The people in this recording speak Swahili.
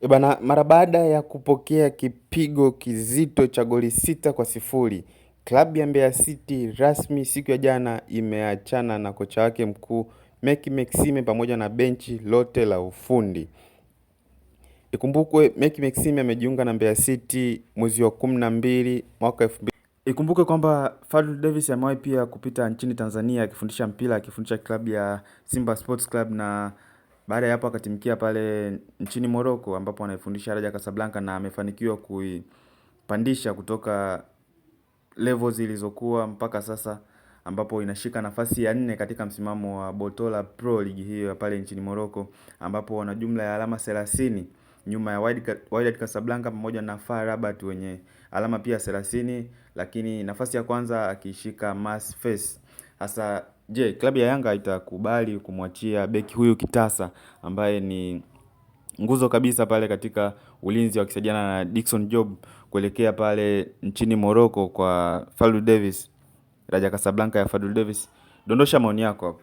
Bana, mara baada ya kupokea kipigo kizito cha goli 6-0, klabu ya Mbeya City rasmi siku ya jana imeachana na kocha wake mkuu Mecky Maxime pamoja na benchi lote la ufundi. Ikumbukwe Mecky Maxime amejiunga na Mbeya City mwezi wa 12 mwaka 2000. Ikumbuke kwamba Fadlu Davis amewahi pia kupita nchini Tanzania akifundisha mpira, akifundisha klabu ya Simba Sports Club, na baada ya hapo akatimkia pale nchini Morocco ambapo anaifundisha Raja Casablanca na amefanikiwa kuipandisha kutoka level zilizokuwa mpaka sasa ambapo inashika nafasi ya 4 katika msimamo wa Botola Pro ligi hiyo pale nchini Morocco, ambapo wana jumla ya alama 30 nyuma ya Wydad Casablanca pamoja na FAR Rabat wenye alama pia 30, lakini nafasi ya kwanza akishika Mas Fes. Sasa je, klabu ya Yanga itakubali kumwachia beki huyu kitasa ambaye ni nguzo kabisa pale katika ulinzi wakisaidiana na Dickson Job kuelekea pale nchini Morocco kwa Fadlu Davis, Raja Casablanca ya Fadlu Davis? Dondosha maoni yako hapo.